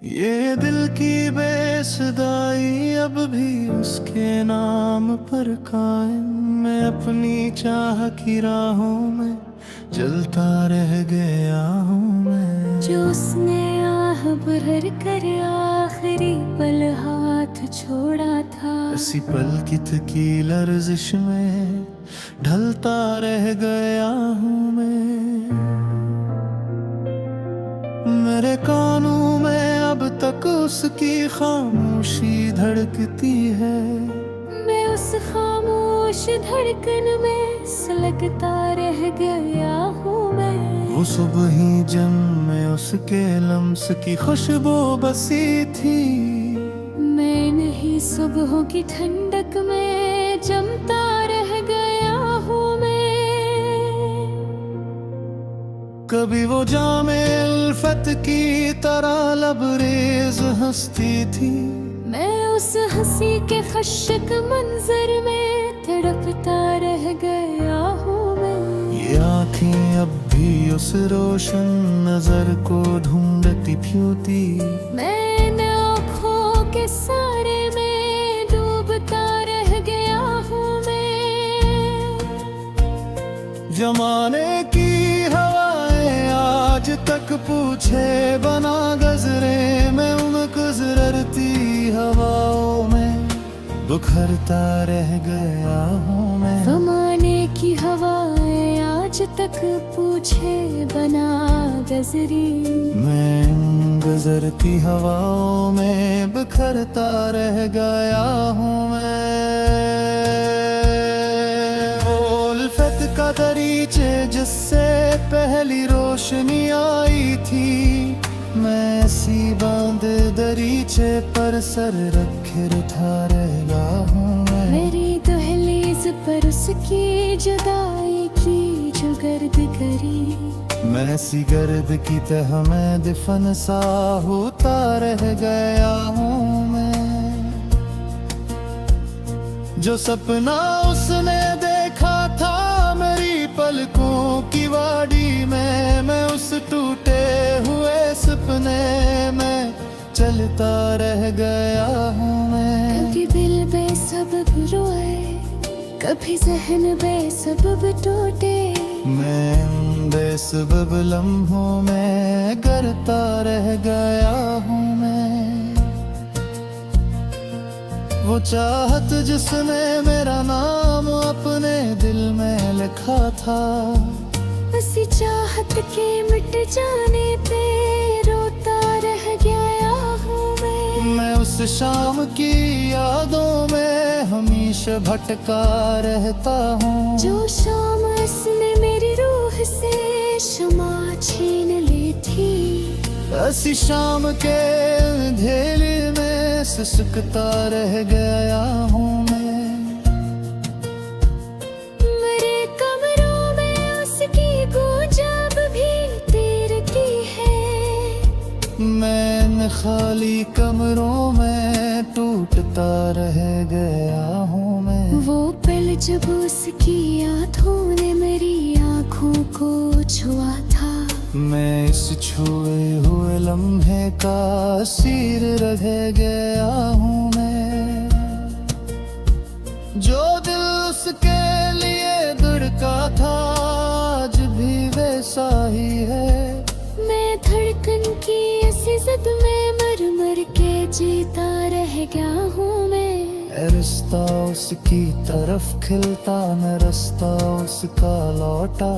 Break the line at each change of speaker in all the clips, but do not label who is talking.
ये दिल की बेसुधाई अब भी उसके नाम पर कायम। मैं अपनी चाह की राहों में जलता रह गया हूँ मैं।
जो उसने आह भर कर आखिरी पल हाथ छोड़ा था,
ऐसी पलकित की लर्जिश में ढलता रह गया हूँ मैं। मेरे कानों में अब तक उसकी खामोशी धड़कती है।
मैं उस खामोश धड़कन में सुलगता रह गया हूँ मैं।
वो सुबह ही जम में उसके लम्स की खुशबू बसी थी।
मैं नहीं सुबहों की ठंडक में जमता रह गया हूँ मैं।
कभी वो जामे उल्फत की तरह लबरेज हंसती थी।
मैं उस हंसी के खशक मंजर में तड़पता रह गया हूँ मैं।
ये आँखें अब भी उस रोशन नजर को ढूंढती फ्यूती।
मैं इन आँखों के सारे में डूबता रह गया हूँ मैं।
जमाने की हवाएं आज तक पूछे बना गजरे में उन गुजरती हवाओं में बुखरता रह गया हूँ मैं।
ज़माने की हवाएं आज तक पूछे बना गजरी।
मैं इन गुजरती हवाओं में बिखरता रह गया हूँ मैं। वो उल्फत का दरीचे जिससे पहली रोशनी आई थी। मैं ऐसी बांध दरीचे पर सर रखे उठा रह गया हूँ मैं।
मेरी दहलीज पर उसकी जुदाई की जो गर्द करी।
मैं ऐसी गर्द की तह में दफन सा होता रह गया हूँ मैं। जो सपना उसने देखा था मेरी पलकों की वाड़ी में, मैं उस टूटे हुए सपने में चलता रह गया हूँ मैं।
कभी दिल बेसबब रोए, कभी जहन बेसबब टूटे।
मैं बेसबब लम्हों में करता रह गया हूँ मैं। वो चाहत जिसने मेरा नाम अपने दिल में लिखा था।
उसी चाहत के मिट जाने पे रोता रह गया हूँ मैं
उस शाम की यादों में हमेशा भटका रहता हूँ।
जो शाम उसने मेरी रूह से शमा छीन ली थी।
ऐसी शाम के अंधेरे में सिसकता रह गया हूँ मैं।
मेरे कमरों में उसकी गूंज अब भी तैरती है।
मैं इन खाली कमरों में टूटता रह गया हूँ मैं।
वो पल जब उसकी यादों ने मेरी आँखों को छुआ था।
मैं इस छुए हुए लम्हे का असीर रह गया हूँ मैं। जो दिल उसके लिए धड़का था आज भी वैसा ही है।
मैं धड़कन की ऐसी जिद में मर मर के जीता रह गया हूँ मैं।
रिश्ता उसकी तरफ खिलता न रास्ता उसका लौटा।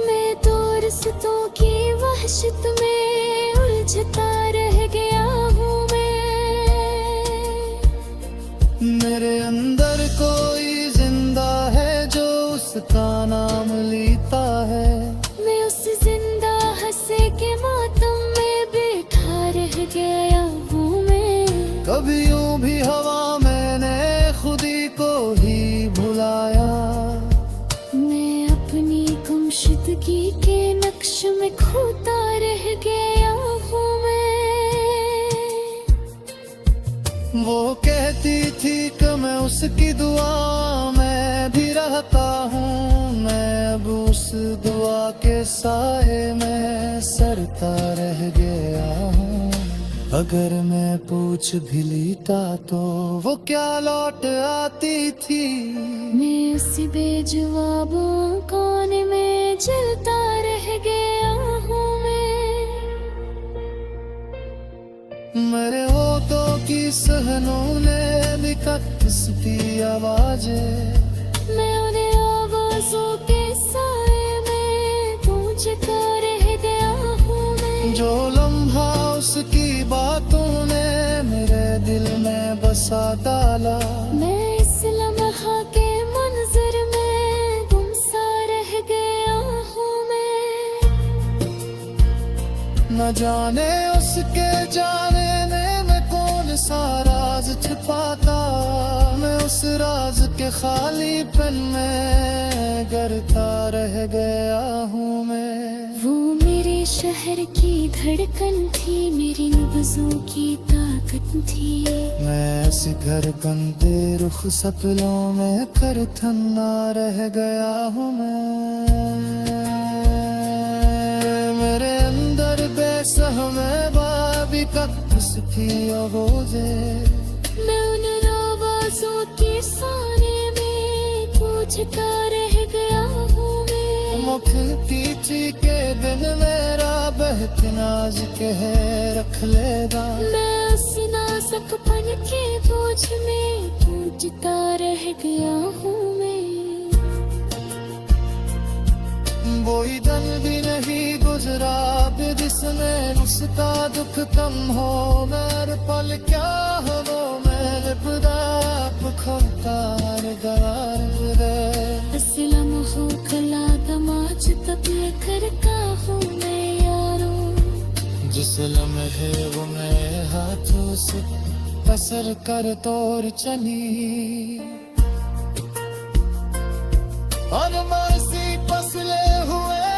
मैं तो रिश्तों की वहशत में उलझता रह गया हूँ मैं।
मेरे अंदर कोई जिंदा है जो उसका नाम लेता है।
मैं उस जिंदा हंसे के मातम में बैठा रह गया हूँ मैं।
कभी यूं भी हवा मैंने खुदी को ही भुलाया।
मैं अपनी गुमशुदगी के नक्श में खोता रह गया हूँ मैं।
वो कहती थी कि मैं उसकी दुआ में भी रहता हूँ। मैं अब उस दुआ के साए में सरता रह गया हूँ। अगर मैं पूछ भी लेता तो वो क्या लौट आती थी।
मैं उसी बेजवाब कोने में जलता रह गया हूँ
मेरे होठों की सहनों ने निकटती आवाजें,
मैं उन्हें आवाज़ों के साए में गूंजता रह गया हूँ मैं।
जो लम्हा उसकी बातों ने मेरे दिल में बसा डाला।
मैं इस लम्हा के मंजर में गुमसा रह गया हूँ मैं।
न जाने उसके जाने में कौन सा राज छिपाता। मैं उस राज के खालीपन में गिरता रह गया हूँ मैं।
वो मेरे शहर की धड़कन थी, मेरी नब्ज़ों की ताकत थी।
मैं ऐसे घर गंदे रुख सपनों में कर थन्ना रह गया हूँ मैं। मेरे अंदर बेसहमे बाबी कक्स की आवाज़े,
मैं उन आवाज़ों की साने में गूंजता रह गया हूँ मैं।
मुखती थी के दिन मेरा बहतनाज कह रख लेगा।
मैं उस नाजुकपन के बोझ में गूंजता रह गया हूँ मैं।
वही दिन भी नहीं गुजरा भी जिसमें उसका दुख कम हो। मेरे पल क्या हो वो मेरे बुदाप खुदार गवार दे।
असलम हो कला दमाज तब कर का हूँ मैं यारो।
जिस लम्हे वो मेरे हाथों से कसर कर तोड़ चली। और मरसी पसले हुए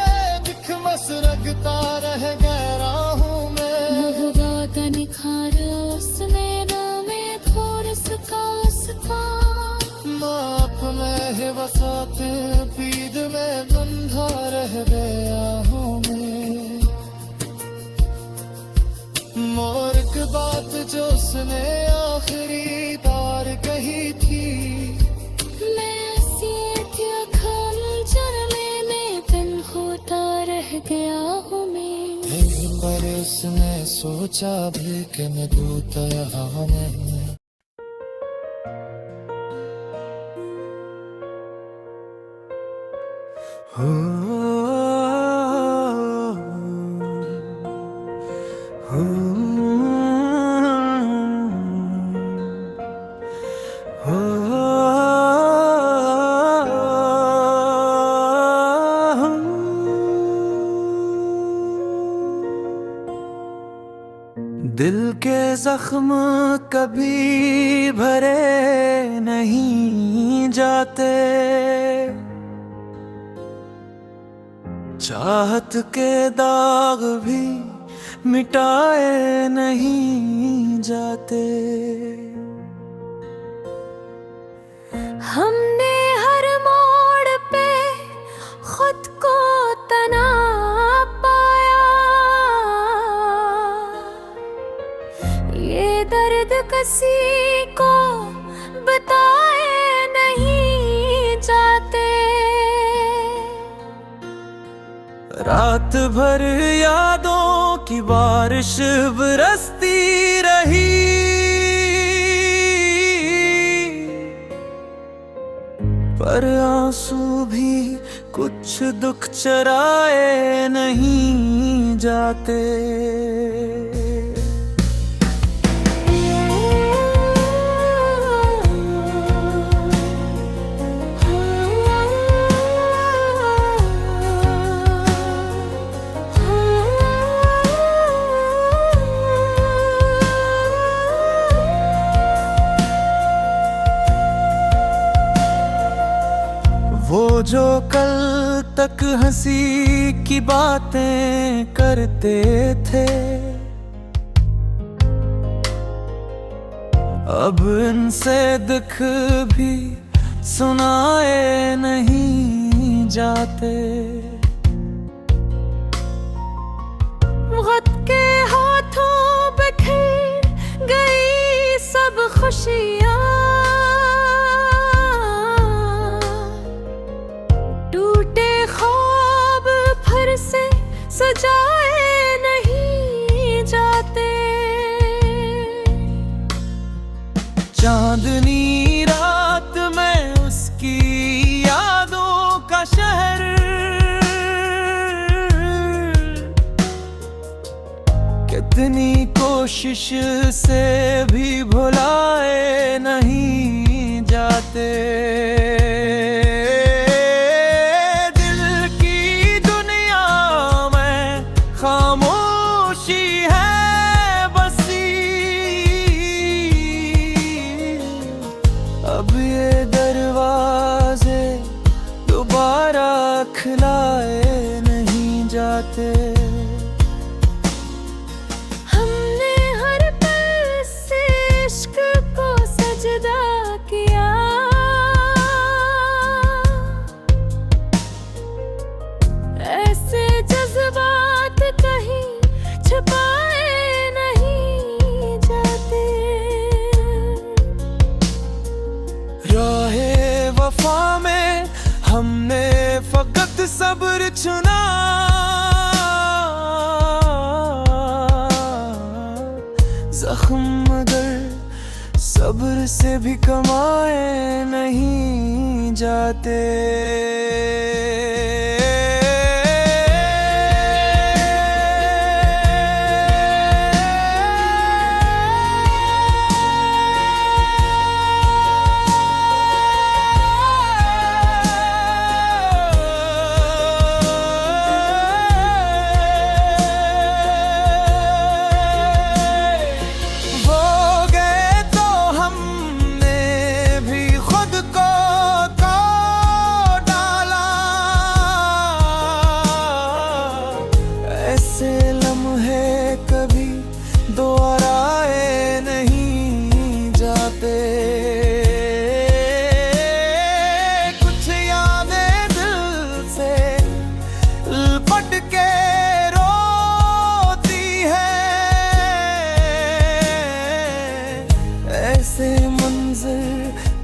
दिख मस रखता रह गया हूँ मैं।
महबा का निखार उसने नामे थोड़ सका सका।
माप में है वसाते पीद में बंधा रह गया हूँ मैं। मोरक बात जो उसने आखिरी बार कही थी।
गया हूँ मैं।
पर उसने सोचा भी कि मैं दूता यहाँ नहीं। दिल के जख्म कभी भरे नहीं जाते। चाहत के दाग भी मिटाए नहीं जाते।
हमने हर मोड़ पे खुद को तना पाया। ये दर्द किसी को बताए नहीं जाते।
रात भर यादों की बारिश बरसती रही। पर आंसू भी कुछ दुख चराए नहीं जाते। वो जो कल तक हंसी की बातें करते थे, अब इनसे दुख भी सुनाए नहीं जाते।
वक्त के हाथों पे खामोशियाँ टूटे ख्वाब फिर से सजाए नहीं जाते।
चांदनी रात में उसकी यादों का शहर, कितनी कोशिश से भी भुलाए नहीं जाते। दिल की दुनिया में खामोशी है बसी, अब ये दरवाजे दोबारा खिलाए नहीं जाते।
हमने हर पल से इश्क को सजदा किया, ऐसे जज्बात कहीं छुपाए नहीं जाते।
राहे वफा में हमने फकत सब्र चुना, जख्म मगर सब्र से भी कमाए नहीं जाते। कुछ यादें दिल से लिपट के रोती है, ऐसे मंजर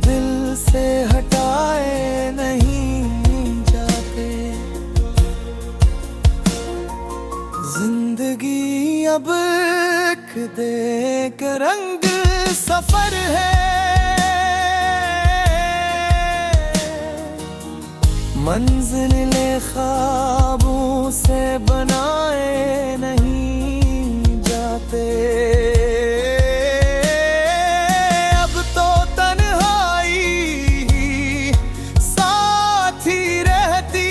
दिल से हटाए नहीं जाते। जिंदगी अब एक देख रंग सफर है, मंजिलें ख्वाबों से बनाए नहीं जाते। अब तो तन्हाई ही साथ ही रहती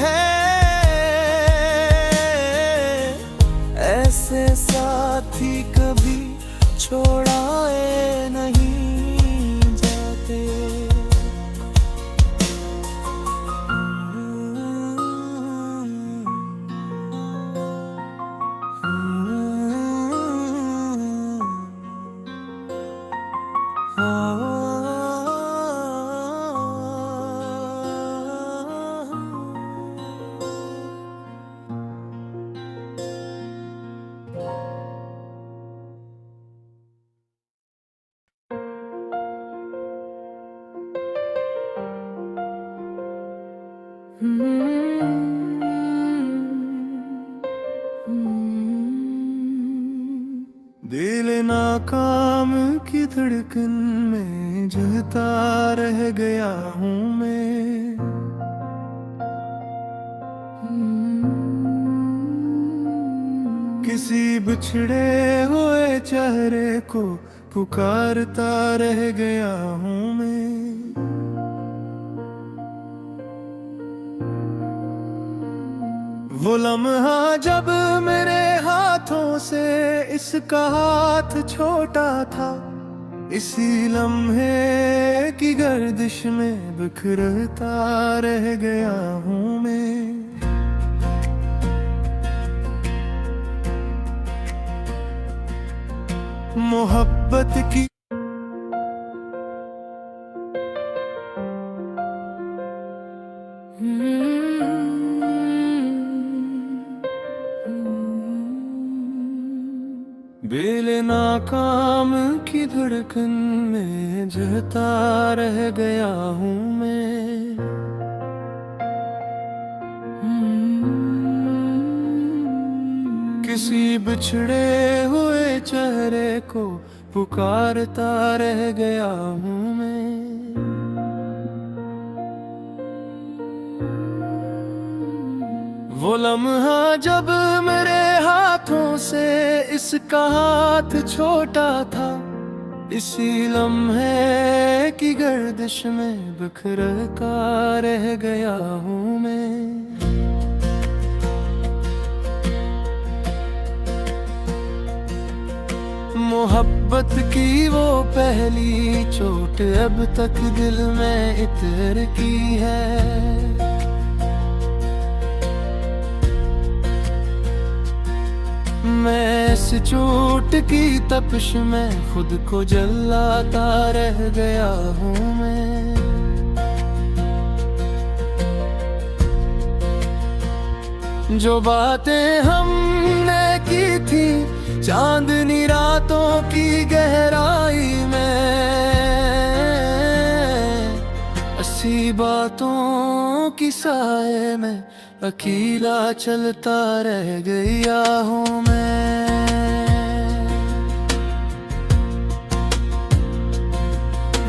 है, ऐसे साथी कभी छोड़ाए नहीं जाते। दिल नाकाम की धड़कन में जलता रह गया हूँ मैं, किसी बिछड़े हुए चेहरे को पुकारता रह गया हूँ मैं। वो लम्हा जब मेरे हाथों से इसका हाथ छोटा था, इसी लम्हे की गर्दिश में बिखरता रह गया हूँ मैं। मोहब्बत की बेल ना नाकाम की धड़कन में जहता रह गया हूँ मैं। किसी बिछड़े हुए चेहरे को पुकारता रह गया हूँ मैं। वो लम्हा जब मेरे हाथों से इसका हाथ छोटा था, इसी लम्हे की गर्दिश में बिखर का रह गया हूँ मैं। मोहब्बत की वो पहली चोट अब तक दिल में इतर की है। मैं इस चोट की तपिश में खुद को जलाता रह गया हूँ मैं। जो बातें हमने की थी चांदनी रातों की गहराई में, ऐसी बातों की साए में अकेला चलता रह गया हूँ मैं।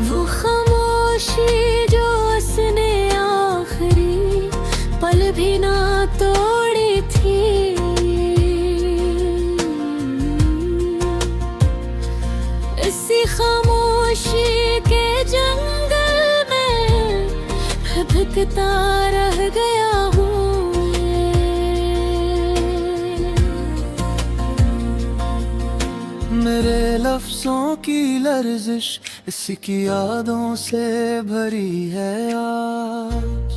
वो खामोशी जो उसने आखिरी पल भी ना तोड़ी थी, इसी खामोशी के जंगल में भटकता रह गया हूँ।
मेरे लफ्जों की लर्जिश इसकी यादों से भरी है आज।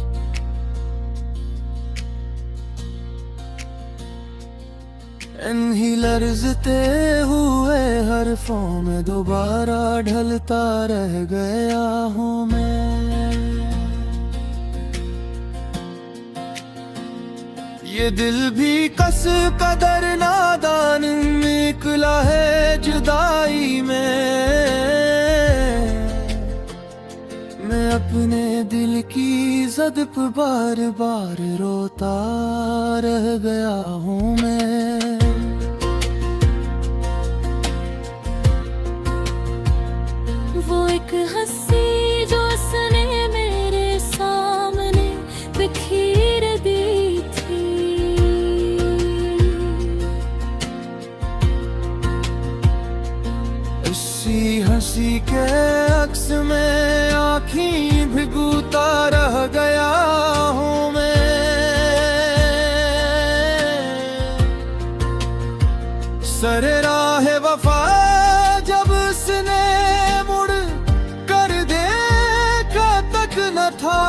इन्हीं लर्जते हुए हरफों में दोबारा ढलता रह गया हूँ मैं। ये दिल भी कस कदर नादान निकला है जुदाई में। मैं अपने दिल की ज़द पे बार बार रोता रह गया हूँ मैं।
वो एक हंसी जो उसने मेरे सामने बिखेर दी थी,
इसी हंसी के अक्स में आँखें भिगोता रह गया हूँ मैं। सरे राह वफा जब उसने मुड़ कर देखा तक न था,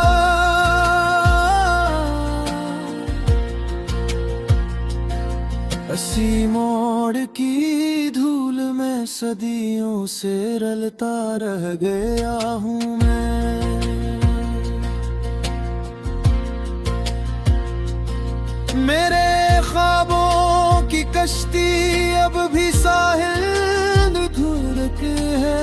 इसी मोड़ की धूल में सदियों से रलता रह गया हूँ मैं। मेरे ख्वाबों की कश्ती अब भी साहिल धुरक है।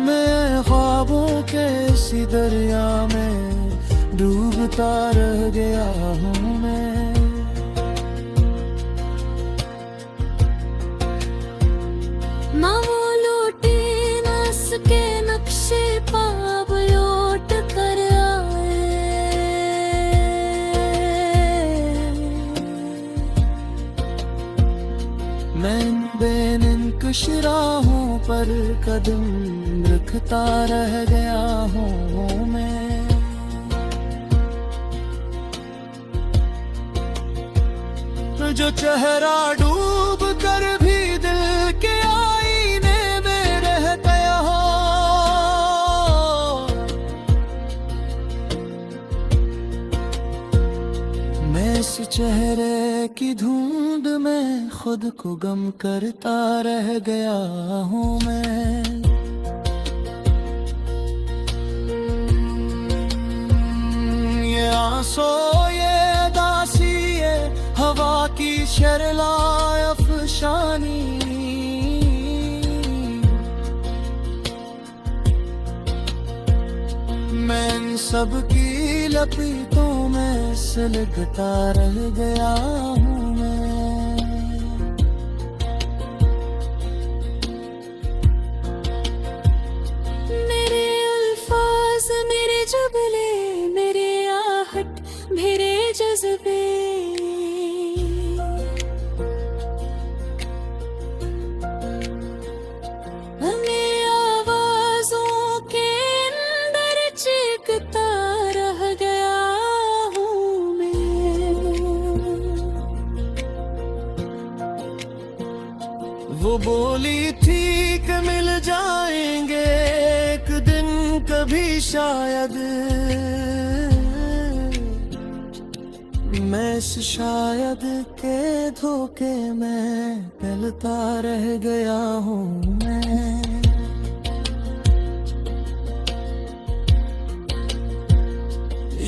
मैं ख्वाबों के इसी दरिया में डूबता रह गया हूँ मैं।
ना वो लौटे ना उसके नक्शे पाब लौट कर आए,
मैं बेनिंकश राहों पर कदम रखता रह गया हूँ मैं। जो चेहरा डूब कर भी दिल के आईने में रह गया हो, मैं इस चेहरे की धुंध में खुद को गम करता रह गया हूँ मैं। ये आंसू ये उदासी ये शर्लाए अफशानी, मैं इन सब की लपीटों में सुलगता रह गया हूँ मैं।
मेरे अल्फाज, मेरे जुबले, मेरे आहट, मेरे जज्बे, हमें आवाजों के अंदर चीखता रह गया हूँ मैं।
वो बोली थी कि मिल जाएंगे एक दिन कभी शायद, मैं इस शायद के धोखे में गलता रह गया हूँ मैं।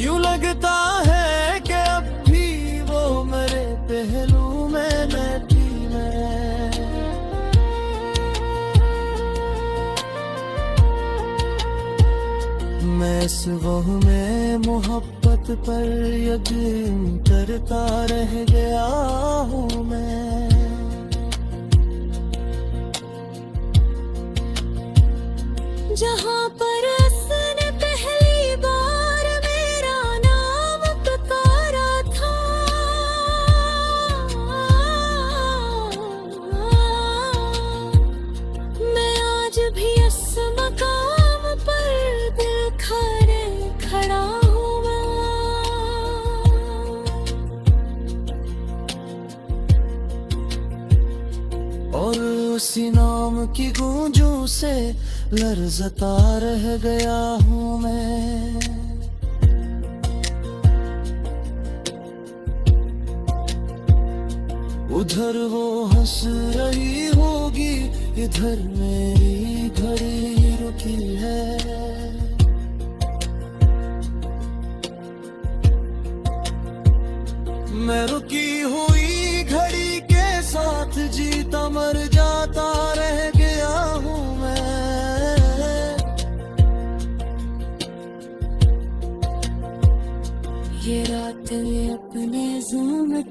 यूं लगता है कि अब भी वो मेरे पहलू में बैठी मैं इस वह में मोहब्बत पर यकीन करता रह गया हूँ मैं।
जहाँ पर उसने पहली बार मेरा नाम पुकारा था, मैं आज भी उस मकाम पर दिल खड़े खड़ा हूँ मैं।
और उसी नाम की गूंजों से लर्ज़ता रह गया हूँ मैं। उधर वो हंस रही होगी, इधर मेरी घड़ी रुकी है। मैं रुकी हुई घड़ी के साथ जीता मर जाता रह गया हूँ मैं।
ये रात अपने ज़ुल्म में